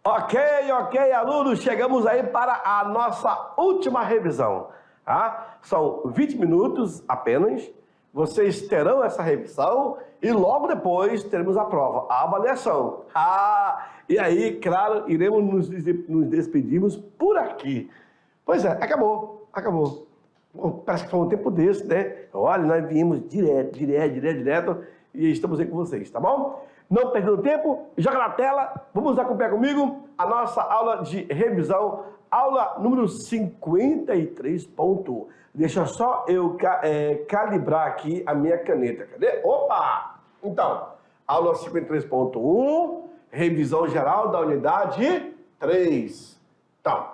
Ok, alunos, chegamos aí para a nossa última revisão, tá? São 20 minutos apenas, vocês terão essa revisão e logo depois teremos a prova, a avaliação. E aí, claro, iremos nos despedirmos por aqui. Pois é, acabou. Bom, parece que foi um tempo desse, né? Olha, nós viemos direto e estamos aí com vocês, tá bom? Não perdendo tempo, joga na tela, vamos acompanhar comigo a nossa aula de revisão, aula número 53.1. Deixa só eu calibrar aqui a minha caneta, cadê? Opa! Então, aula 53.1, revisão geral da unidade 3. Então,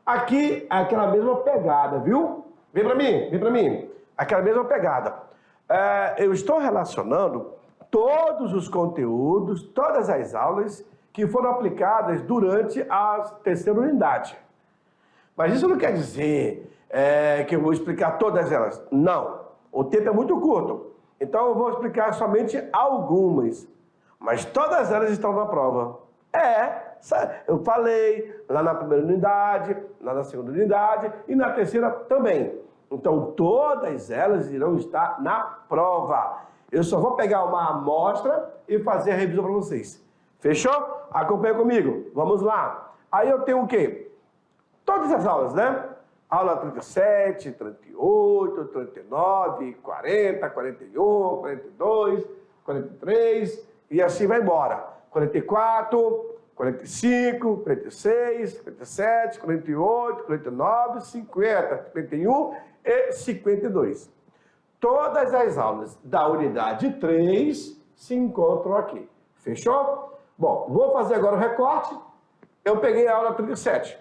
aqui é aquela mesma pegada, viu? Vem pra mim, aquela mesma pegada. Eu estou relacionando todos os conteúdos, todas as aulas que foram aplicadas durante a terceira unidade. Mas isso não quer dizer que eu vou explicar todas elas. Não, o tempo é muito curto. Então eu vou explicar somente algumas. Mas todas elas estão na prova. Eu falei lá na primeira unidade, lá na segunda unidade e na terceira também. Então todas elas irão estar na prova. Eu só vou pegar uma amostra e fazer a revisão para vocês. Fechou? Acompanha comigo. Vamos lá. Aí eu tenho o quê? Todas as aulas, né? Aula 37, 38, 39, 40, 41, 42, 43 e assim vai embora. 44, 45, 46, 47, 48, 49, 50, 51 e 52. Todas as aulas da unidade 3 se encontram aqui. Fechou? Bom, vou fazer agora o recorte. Eu peguei a aula 37.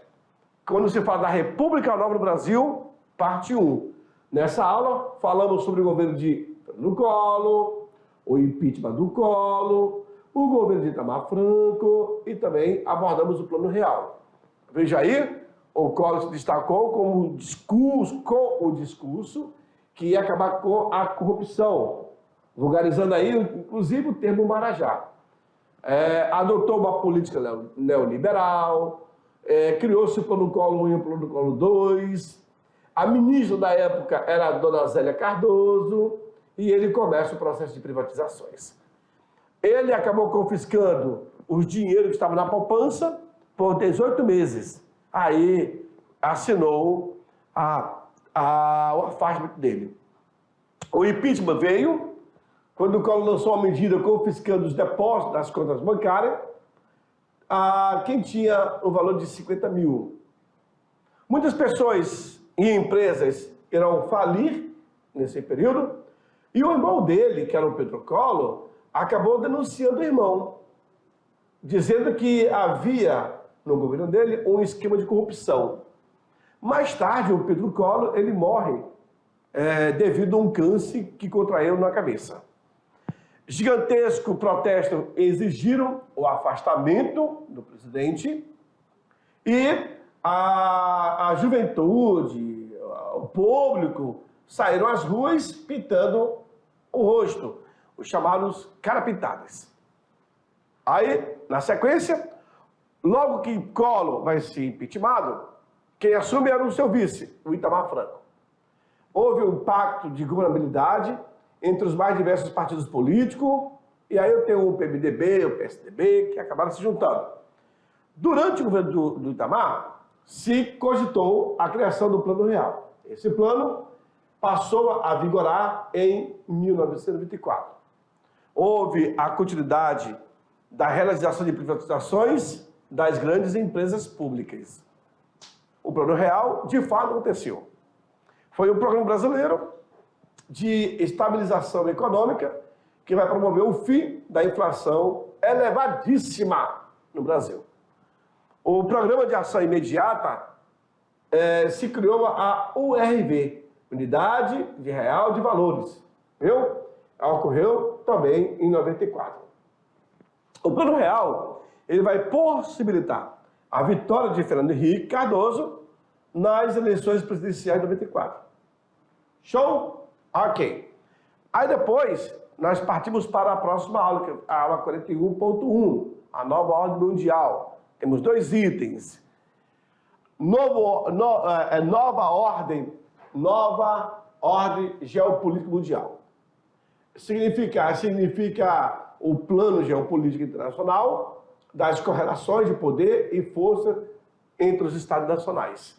Quando se fala da República Nova do Brasil, parte 1. Nessa aula, falamos sobre o governo do Collor, o impeachment do Collor, o governo de Itamar Franco e também abordamos o Plano Real. Veja aí, o Collor se destacou com o discurso que ia acabar com a corrupção, vulgarizando aí, inclusive, o termo Marajá. Adotou uma política neoliberal, criou-se o Plano Collor 1 e o Plano Collor 2, a ministra da época era a dona Zélia Cardoso, e ele começa o processo de privatizações. Ele acabou confiscando os dinheiros que estavam na poupança por 18 meses. Aí assinou o afastamento dele. O impeachment veio quando o Collor lançou uma medida confiscando os depósitos das contas bancárias a quem tinha o valor de 50 mil. Muitas pessoas e empresas irão falir nesse período e o irmão dele, que era o Pedro Collor, acabou denunciando o irmão, dizendo que havia no governo dele um esquema de corrupção. Mais tarde, o Pedro Collor, ele morre devido a um câncer que contraiu na cabeça. Gigantesco protesto exigiram o afastamento do presidente e a juventude, o público, saíram às ruas pintando o rosto, os chamados cara-pintadas. Aí, na sequência, logo que Collor vai ser impeachmentado, quem assume era o seu vice, o Itamar Franco. Houve um pacto de governabilidade entre os mais diversos partidos políticos, e aí eu tenho o PMDB, o PSDB, que acabaram se juntando. Durante o governo do Itamar, se cogitou a criação do Plano Real. Esse plano passou a vigorar em 1924. Houve a continuidade da realização de privatizações das grandes empresas públicas. O Plano Real, de fato, aconteceu. Foi um programa brasileiro de estabilização econômica que vai promover o fim da inflação elevadíssima no Brasil. O Programa de Ação Imediata se criou a URV, Unidade de Real de Valores, viu? Ocorreu também em 94. O Plano Real ele vai possibilitar a vitória de Fernando Henrique Cardoso nas eleições presidenciais de 94. Show? Ok. Aí depois, nós partimos para a próxima aula, que é a aula 41.1, a nova ordem mundial. Temos dois itens. Nova ordem geopolítica mundial. Significa o plano geopolítico internacional das correlações de poder e força entre os Estados nacionais.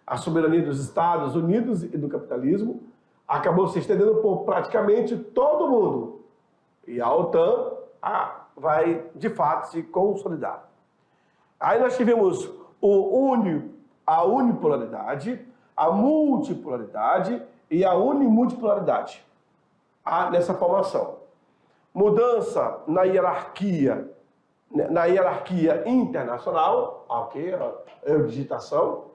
A soberania dos Estados Unidos e do capitalismo acabou se estendendo por praticamente todo o mundo. E a OTAN vai, de fato, se consolidar. Aí nós tivemos a unipolaridade, a multipolaridade e a unimultipolaridade nessa formação. Mudança na hierarquia internacional, ok, digitação,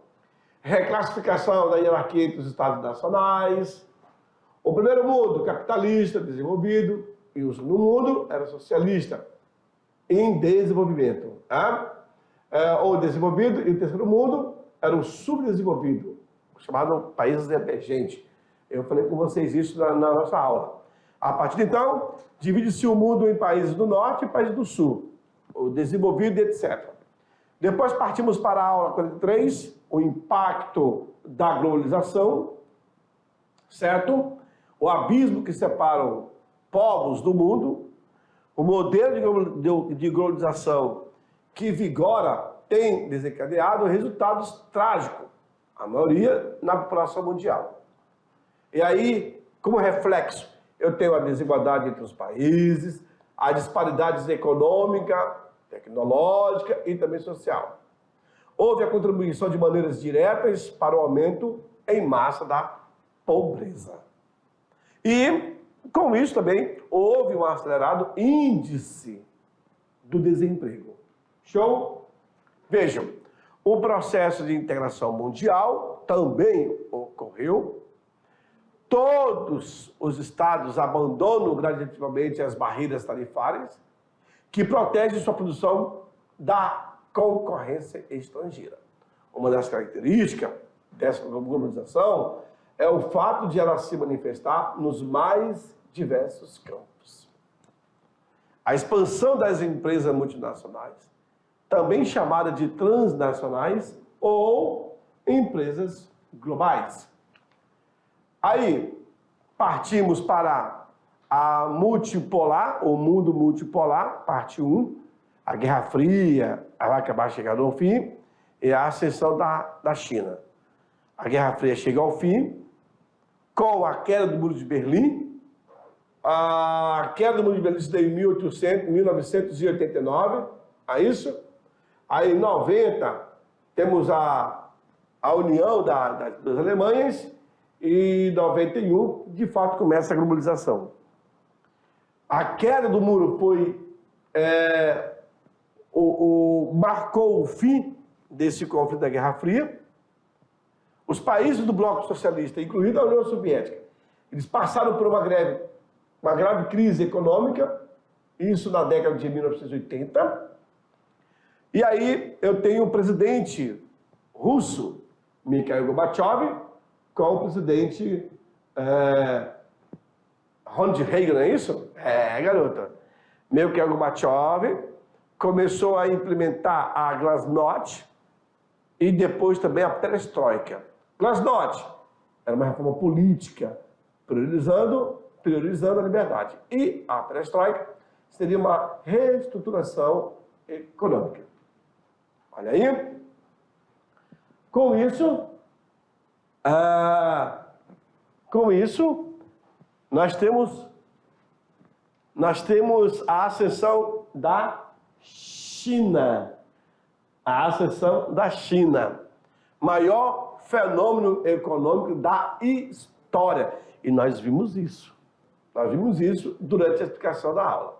reclassificação da hierarquia entre os Estados nacionais, o primeiro mundo capitalista, desenvolvido, e o segundo mundo era socialista, em desenvolvimento. O desenvolvido e o terceiro mundo era o subdesenvolvido, chamado países emergentes. Eu falei com vocês isso na nossa aula. A partir de então, divide-se o mundo em países do norte e países do sul, o desenvolvido e etc. Depois partimos para a aula 43, o impacto da globalização, certo? O abismo que separa povos do mundo, o modelo de globalização que vigora tem desencadeado resultados trágicos, a maioria na população mundial. E aí, como reflexo, eu tenho a desigualdade entre os países, a disparidade econômica, tecnológica e também social. Houve a contribuição de maneiras diretas para o aumento em massa da pobreza. E, com isso também, houve um acelerado índice do desemprego. Show? Vejam, o processo de integração mundial também ocorreu. Todos os estados abandonam gradativamente as barreiras tarifárias que protegem sua produção da concorrência estrangeira. Uma das características dessa globalização é o fato de ela se manifestar nos mais diversos campos. A expansão das empresas multinacionais, também chamada de transnacionais ou empresas globais. Aí, partimos para a multipolar, o mundo multipolar, parte 1, a Guerra Fria, vai acabar chegando ao fim, e a ascensão da China. A Guerra Fria chega ao fim, com a queda do Muro de Berlim. A queda do Muro de Berlim se deu em 1989, é isso? Aí, em 90, temos a união das Alemanhas, e em 91, de fato, começa a globalização. A queda do muro marcou o fim desse conflito da Guerra Fria. Os países do bloco socialista, incluindo a União Soviética, eles passaram por uma grave crise econômica, isso na década de 1980. E aí eu tenho o presidente russo, Mikhail Gorbachev, com o presidente Ronald Reagan, não é isso? Garota. Mikhail Gorbachev começou a implementar a Glasnost e depois também a Perestroika. Glasnost era uma reforma política, priorizando a liberdade. E a Perestroika seria uma reestruturação econômica. Olha aí. Com isso, nós temos a ascensão da China. A ascensão da China. Maior fenômeno econômico da história. E nós vimos isso. Nós vimos isso durante a explicação da aula.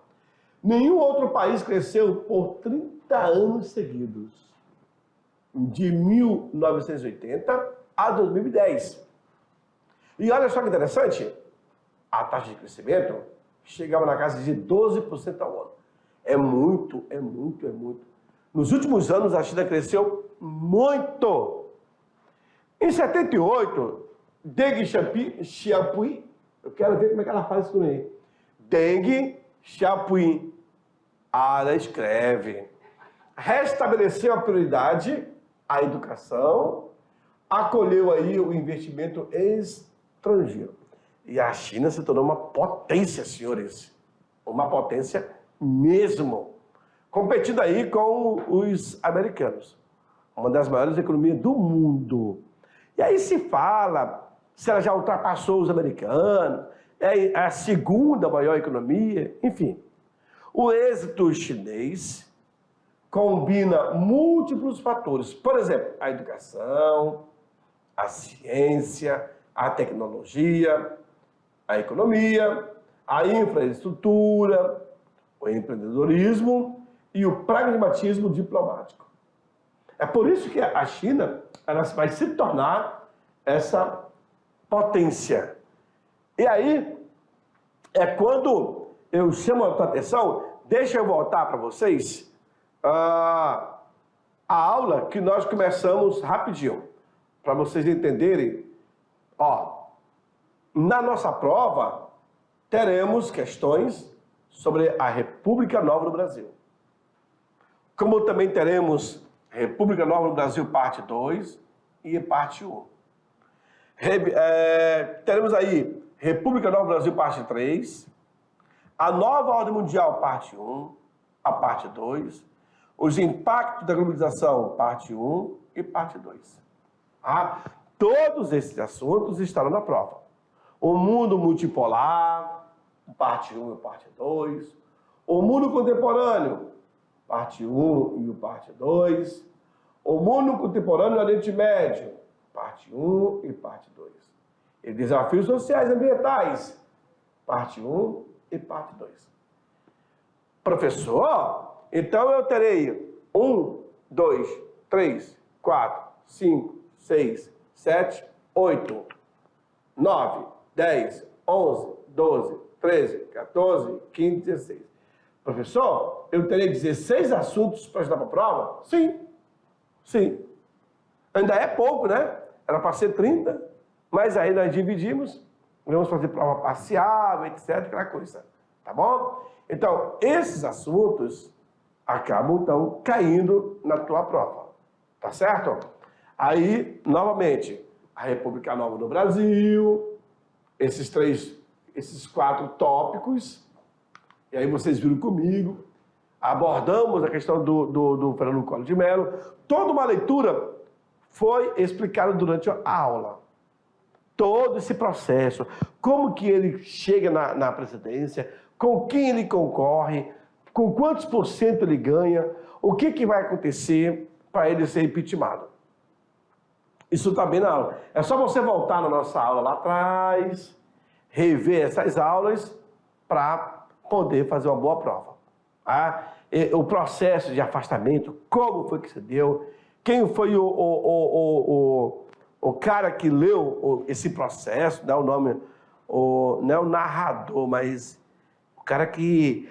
Nenhum outro país cresceu por 30 anos seguidos. De 1980 a 2010. E olha só que interessante, a taxa de crescimento chegava na casa de 12% ao ano. É muito. Nos últimos anos, a China cresceu muito. Em 78, Deng Xiaoping, eu quero ver como é que ela faz isso também. Deng Xiaoping, ela escreve. restabeleceu a prioridade à educação, acolheu aí o investimento estrangeiro. E a China se tornou uma potência, senhores. Uma potência mesmo. Competindo aí com os americanos. Uma das maiores economias do mundo. E aí se fala se ela já ultrapassou os americanos, é a segunda maior economia, enfim. O êxito chinês combina múltiplos fatores. Por exemplo, a educação, a ciência, a tecnologia, a economia, a infraestrutura, o empreendedorismo e o pragmatismo diplomático. É por isso que a China ela vai se tornar essa potência. E aí, é quando eu chamo a tua atenção, deixa eu voltar para vocês a aula que nós começamos rapidinho, para vocês entenderem. Ó, na nossa prova, teremos questões sobre a República Nova do Brasil. Como também teremos República Nova do Brasil, parte 2 e parte 1. Teremos aí República Nova do Brasil, parte 3, a Nova Ordem Mundial, parte 1, a parte 2, os impactos da globalização, parte 1 e parte 2. Todos esses assuntos estarão na prova. O mundo multipolar, parte 1 e parte 2, o mundo contemporâneo, parte 1 e parte 2, o mundo contemporâneo no Oriente Médio, parte 1 e parte 2. E desafios sociais e ambientais, parte 1 e parte 2. Professor, então eu terei 1, 2, 3, 4, 5, 6, 7, 8, 9, 10, 11, 12, 13, 14, 15, 16. Professor, eu terei 16 assuntos para estudar para a prova? Sim. Sim. Ainda é pouco, né? Era para ser 30, mas aí nós dividimos, vamos fazer prova parcial, etc, aquela coisa. Tá bom? Então, esses assuntos acabam, então, caindo na tua prova. Tá certo? Aí, novamente, a República Nova do Brasil, esses 4 tópicos, e aí vocês viram comigo, abordamos a questão do Fernando Collor de Mello. Toda uma leitura foi explicada durante a aula. Todo esse processo, como que ele chega na presidência, com quem ele concorre, com quantos % ele ganha, o que vai acontecer para ele ser impeachmentado. Isso está bem na aula. É só você voltar na nossa aula lá atrás, rever essas aulas para poder fazer uma boa prova. O processo de afastamento, como foi que se deu, quem foi o cara que leu esse processo, dá o nome, não é o narrador, mas o cara que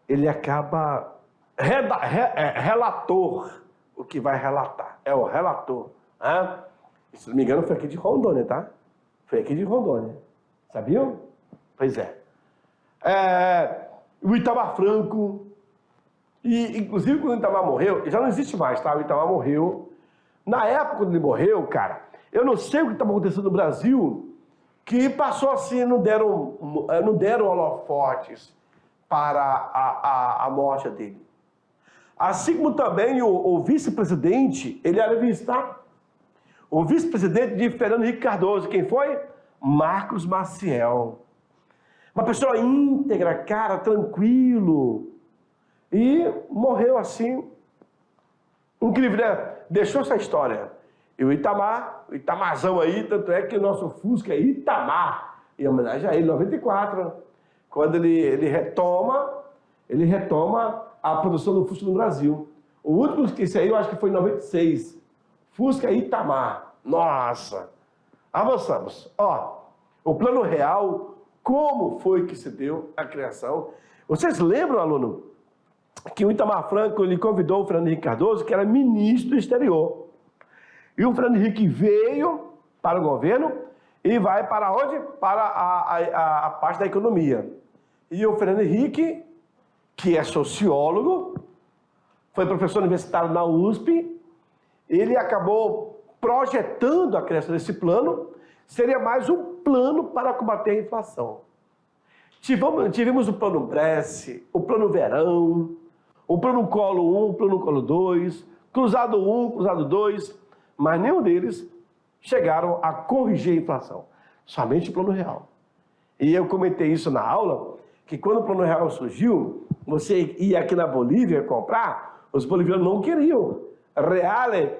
ele acaba relator, o que vai relatar, é o relator. Se não me engano, foi aqui de Rondônia, tá? Foi aqui de Rondônia. Sabiam? Pois é. O Itamar Franco, e inclusive quando o Itamar morreu, já não existe mais, tá? O Itamar morreu. Na época quando ele morreu, cara, eu não sei o que estava acontecendo no Brasil, que passou assim, não deram holofotes para a morte dele. Assim como também o vice-presidente, ele era vice, tá? O vice-presidente de Fernando Henrique Cardoso, quem foi? Marcos Maciel. Uma pessoa íntegra, cara, tranquilo. E morreu assim. Incrível, né? Deixou essa história. E o Itamarzão aí, tanto é que o nosso Fusca é Itamar, em homenagem a ele, em 94, quando ele retoma a produção do Fusca no Brasil. O último que saiu, acho que foi em 96. Fusca Itamar. Nossa! Avançamos. O plano real, como foi que se deu a criação. Vocês lembram, aluno, que o Itamar Franco ele convidou o Fernando Henrique Cardoso, que era ministro do exterior. E o Fernando Henrique veio para o governo e vai para onde? Para a parte da economia. E o Fernando Henrique que é sociólogo, foi professor universitário na USP, ele acabou projetando a criação desse plano, seria mais um plano para combater a inflação. Tivemos o plano Bresce, o plano Verão, o plano Collor 1, o plano Collor 2, Cruzado 1, Cruzado 2, mas nenhum deles chegaram a corrigir a inflação, somente o plano real. E eu comentei isso na aula, que quando o plano real surgiu, você ia aqui na Bolívia comprar, os bolivianos não queriam reale,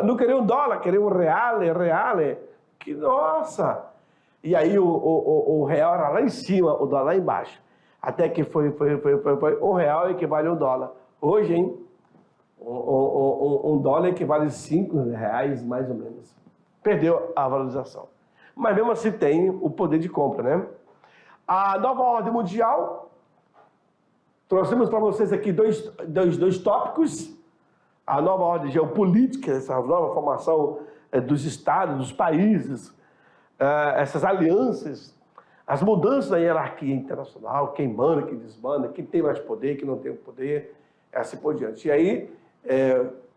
não queriam dólar, queriam reale, que nossa! E aí o real era lá em cima, o dólar lá embaixo. Até que foi um real equivale a um dólar. Hoje, hein? Um dólar equivale a 5 reais, mais ou menos. Perdeu a valorização. Mas mesmo assim tem o poder de compra, né? A nova ordem mundial, trouxemos para vocês aqui dois tópicos. A nova ordem geopolítica, essa nova formação dos estados, dos países, essas alianças, as mudanças na hierarquia internacional, quem manda, quem desmanda, quem tem mais poder, quem não tem poder, assim por diante. E aí,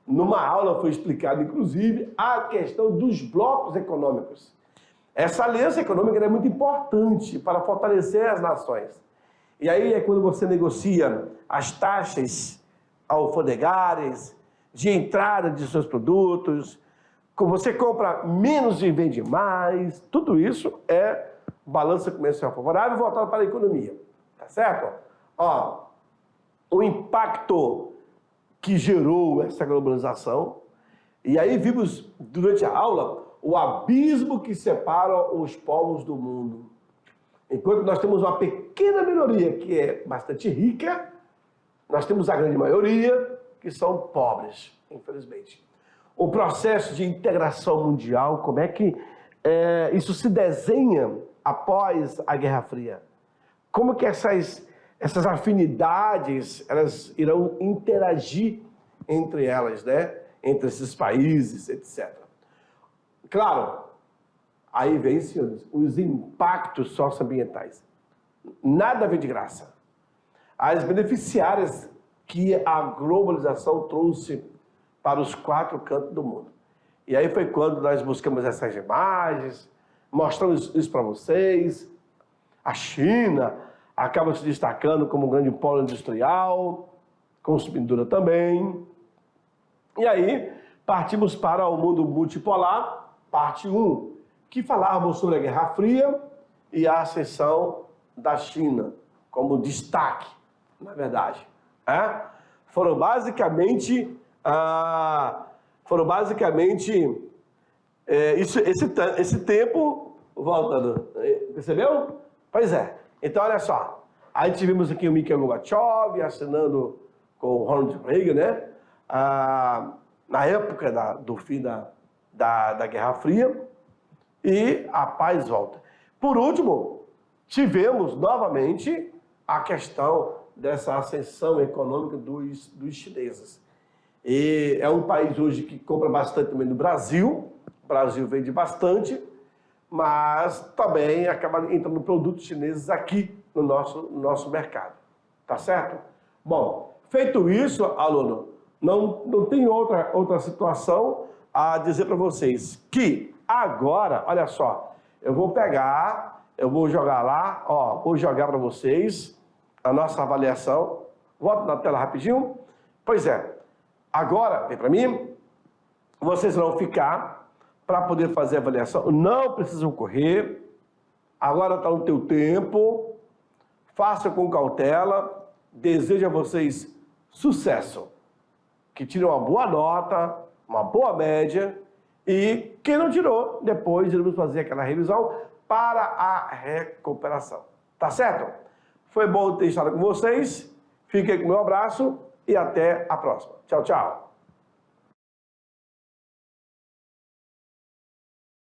numa aula foi explicado, inclusive, a questão dos blocos econômicos. Essa aliança econômica é muito importante para fortalecer as nações. E aí é quando você negocia as taxas alfandegárias de entrada de seus produtos, você compra menos e vende mais, tudo isso é balança comercial favorável voltado para a economia, tá certo? Ó, o impacto que gerou essa globalização, e aí vimos durante a aula o abismo que separa os povos do mundo. Enquanto nós temos uma pequena minoria que é bastante rica, nós temos a grande maioria que são pobres, infelizmente. O processo de integração mundial, como é que isso se desenha após a Guerra Fria? Como que essas afinidades elas irão interagir entre elas, né? Entre esses países, etc. Claro, aí vem, senhores, os impactos socioambientais. Nada vem de graça. As beneficiárias que a globalização trouxe para os 4 cantos do mundo. E aí foi quando nós buscamos essas imagens, mostramos isso para vocês. A China acaba se destacando como um grande polo industrial, consumidora também. E aí partimos para o mundo multipolar, parte 1, que falávamos sobre a Guerra Fria e a ascensão da China como destaque, na verdade. Foram basicamente esse tempo voltando. Percebeu? Pois é. Então, olha só. Aí tivemos aqui o Mikhail Gorbachev assinando com o Ronald Reagan, né? Na época do fim da Guerra Fria, e a paz volta. Por último, tivemos novamente a questão dessa ascensão econômica dos chineses. E é um país hoje que compra bastante também do Brasil, o Brasil vende bastante, mas também acaba entrando produtos chineses aqui no nosso mercado, tá certo? Bom, feito isso, aluno, não tem outra situação a dizer para vocês que agora, olha só, eu vou jogar lá, ó, vou jogar para vocês a nossa avaliação. Volto na tela rapidinho. Pois é, agora, vem para mim, vocês vão ficar para poder fazer a avaliação, não precisam correr, agora está no teu tempo, faça com cautela, desejo a vocês sucesso, que tirem uma boa nota, uma boa média, e quem não tirou, depois iremos fazer aquela revisão para a recuperação. Tá certo? Foi bom ter estado com vocês, fiquem com o meu abraço e até a próxima. Tchau, tchau.